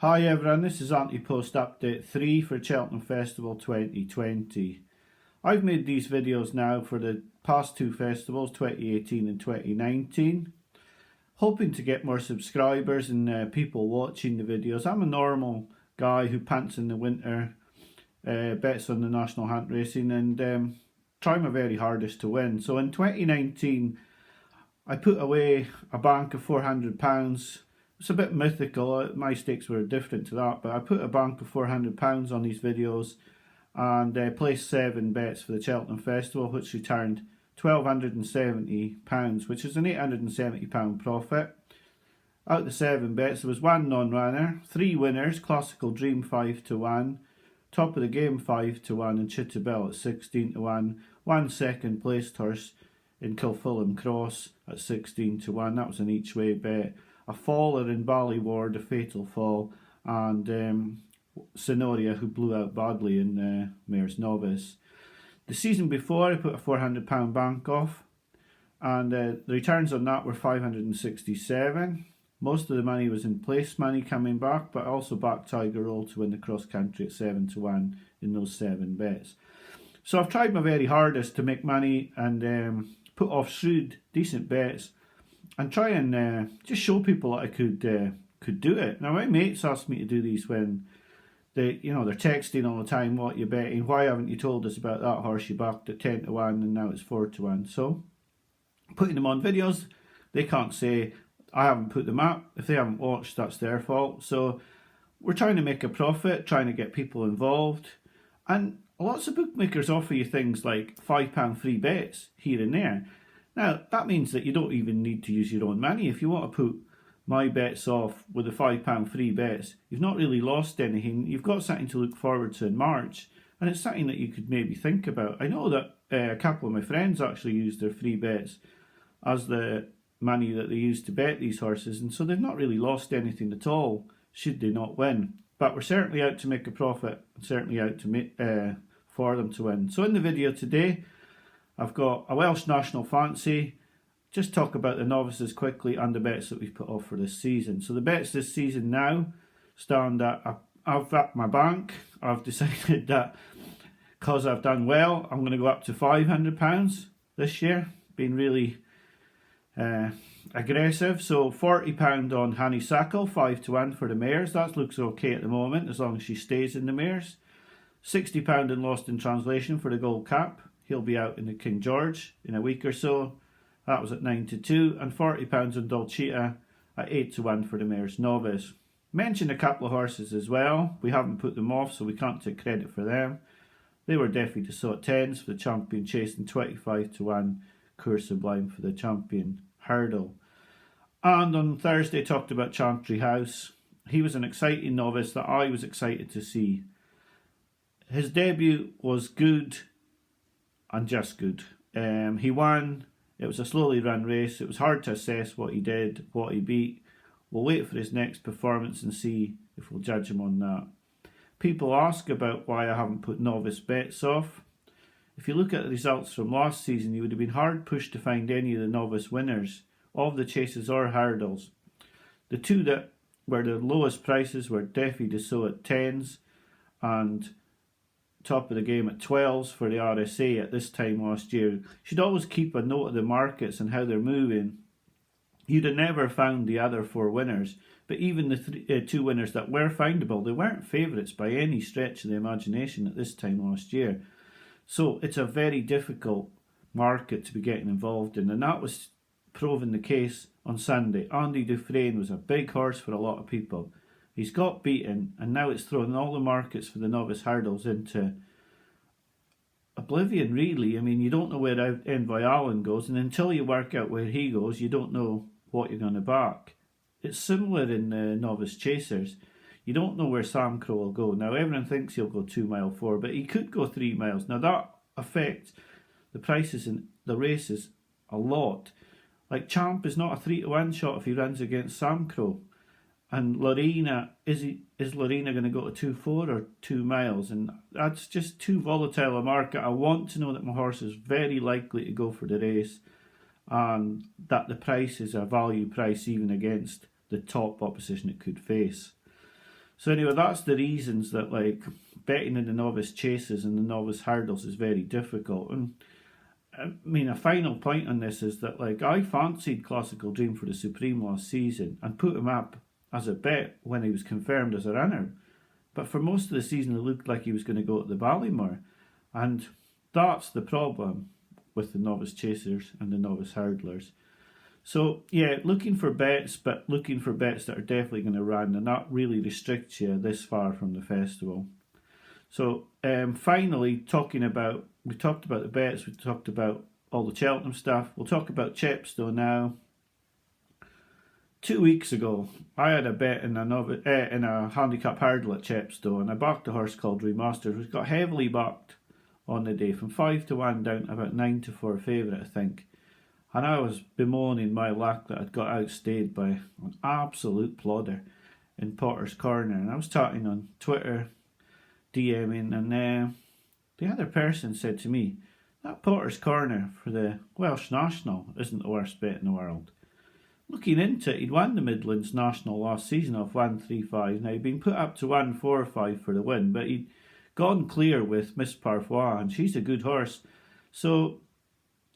Hi everyone, this is Ante Post Update 3 for Cheltenham Festival 2020. I've made these videos now for the past two festivals, 2018 and 2019, hoping to get more subscribers and people watching the videos. I'm a normal guy who pants in the winter, bets on the National Hunt Racing and try my very hardest to win. So in 2019 I put away a bank of £400. It's a bit mythical, my stakes were different to that, but I put a bank of £400 on these videos and placed 7 bets for the Cheltenham Festival, which returned £1,270, which is an £870 profit. Out of the 7 bets, there was 1 non-runner, 3 winners, Classical Dream 5-1, Top of the Game 5-1 and Chittabel at 16-1, 1 second placed horse in Kilfillan Cross at 16-1, that was an each way bet. A faller in Ballyward, a fatal fall, and Sonoria, who blew out badly in Mayor's Novice. The season before I put a £400 bank off and the returns on that were 567. Most of the money was in place money coming back, but I also backed Tiger Roll to win the cross country at 7-1 in those 7 bets. So I've tried my very hardest to make money and put off shrewd, decent bets and try and just show people that I could do it. Now my mates ask me to do these when they're texting all the time, what you betting, why haven't you told us about that horse you backed at 10-1 and now it's 4-1. So putting them on videos, they can't say I haven't put them up. If they haven't watched, that's their fault. So we're trying to make a profit, trying to get people involved, and lots of bookmakers offer you things like £5 free bets here and there. Now, that means that you don't even need to use your own money. If you want to put my bets off with the £5 free bets, you've not really lost anything. You've got something to look forward to in March, and it's something that you could maybe think about. I know that a couple of my friends actually used their free bets as the money that they used to bet these horses, and so they've not really lost anything at all, should they not win. But we're certainly out to make a profit, certainly out to make, for them to win. So in the video today, I've got a Welsh national fancy, just talk about the novices quickly and the bets that we've put off for this season. So the bets this season now stand at, I've upped my bank. I've decided that because I've done well, I'm going to go up to £500 this year, being really aggressive. So £40 on Honeysuckle, 5-1 for the mares. That looks okay at the moment as long as she stays in the mares. £60 in Lost in Translation for the Gold Cup. He'll be out in the King George in a week or so. That was at 9-2. And £40 on Dolcita at 8-1 for the Mayor's Novice. Mentioned a couple of horses as well. We haven't put them off, so we can't take credit for them. They were Defi de Sot 10s for the Champion Chase and 25-1 Cour Sublime for the Champion Hurdle. And on Thursday talked about Chantry House. He was an exciting novice that I was excited to see. His debut was good and just good. He won. It was a slowly run race. It was hard to assess what he did, what he beat. We'll wait for his next performance and see if we'll judge him on that. People ask about why I haven't put novice bets off. If you look at the results from last season, you would have been hard pushed to find any of the novice winners of the chases or hurdles. The two that were the lowest prices were Defi de Sot at 10s and Top of the Game at 12s for the RSA at this time last year. You should always keep a note of the markets and how they're moving. You'd have never found the other 4 winners, but even the 2 winners that were findable, they weren't favourites by any stretch of the imagination at this time last year. So it's a very difficult market to be getting involved in, and that was proven the case on Sunday. Andy Dufresne was a big horse for a lot of people. He's got beaten, and now it's thrown all the markets for the novice hurdles into oblivion, really. I mean, you don't know where Envoy Allen goes, and until you work out where he goes, you don't know what you're going to back. It's similar in the novice chasers. You don't know where Sam Crow will go. Now, everyone thinks he'll go 2 mile 4, but he could go 3 miles. Now, that affects the prices in the races a lot. Like, Champ is not a 3-1 shot if he runs against Sam Crow. And Lorena, is Lorena going to go to 2-4 or 2 miles? And that's just too volatile a market. I want to know that my horse is very likely to go for the race and that the price is a value price even against the top opposition it could face. So anyway, that's the reasons that like betting in the novice chases and the novice hurdles is very difficult. And I mean, a final point on this is that like I fancied Classical Dream for the Supreme last season and put him up as a bet when he was confirmed as a runner. But for most of the season, it looked like he was going to go to the Ballymore. And that's the problem with the novice chasers and the novice hurdlers. So, yeah, looking for bets, but looking for bets that are definitely going to run, and that really restricts you this far from the festival. So, finally, we talked about the bets, we talked about all the Cheltenham stuff. We'll talk about Chepstow now. 2 weeks ago, I had a bet in a handicap hurdle at Chepstow, and I backed a horse called Remasters, which got heavily backed on the day, from 5 to 1 down to about 9 to 4 favourite, I think. And I was bemoaning my luck that I'd got outstayed by an absolute plodder in Potter's Corner. And I was chatting on Twitter, DMing, and the other person said to me, that Potter's Corner for the Welsh National isn't the worst bet in the world. Looking into it, he'd won the Midlands National last season off 135. Now, he'd been put up to 145 for the win, but he'd gone clear with Miss Parfois, and she's a good horse. So,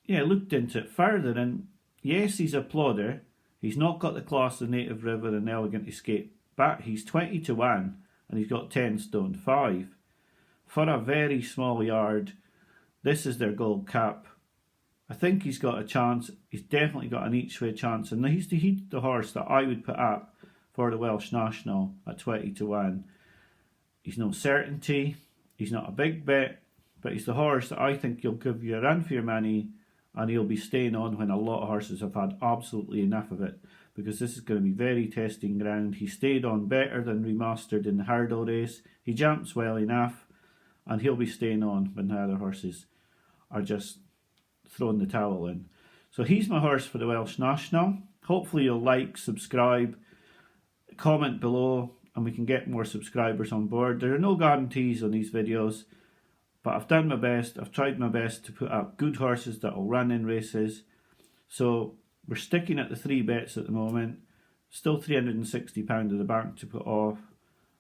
yeah, looked into it further, and yes, he's a plodder. He's not got the class of Native River and Elegant Escape, but he's 20 to 1, and he's got 10 stone 5. For a very small yard, this is their gold cap. I think he's got a chance. He's definitely got an each way chance, and he's the horse that I would put up for the Welsh National at 20 to 1. He's no certainty. He's not a big bet, but he's the horse that I think he'll give you a run for your money, and he'll be staying on when a lot of horses have had absolutely enough of it, because this is going to be very testing ground. He stayed on better than Remastered in the hurdle race. He jumps well enough, and he'll be staying on when the other horses are just throwing the towel in. So he's my horse for the Welsh National. Hopefully you'll like, subscribe, comment below, and we can get more subscribers on board. There are no guarantees on these videos, but I've done my best. I've tried my best to put up good horses that will run in races. So we're sticking at the 3 bets at the moment. Still £360 in the bank to put off.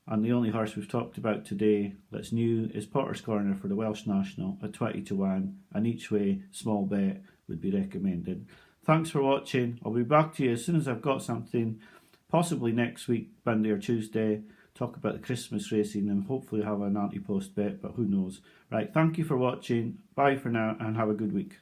And the only horse we've talked about today that's new is Potter's Corner for the Welsh National at 20 to 1. And each way small bet would be recommended. Thanks for watching. I'll be back to you as soon as I've got something, possibly next week, Monday or Tuesday. Talk about the Christmas racing and hopefully have an anti-post bet, but who knows. Right, thank you for watching. Bye for now and have a good week.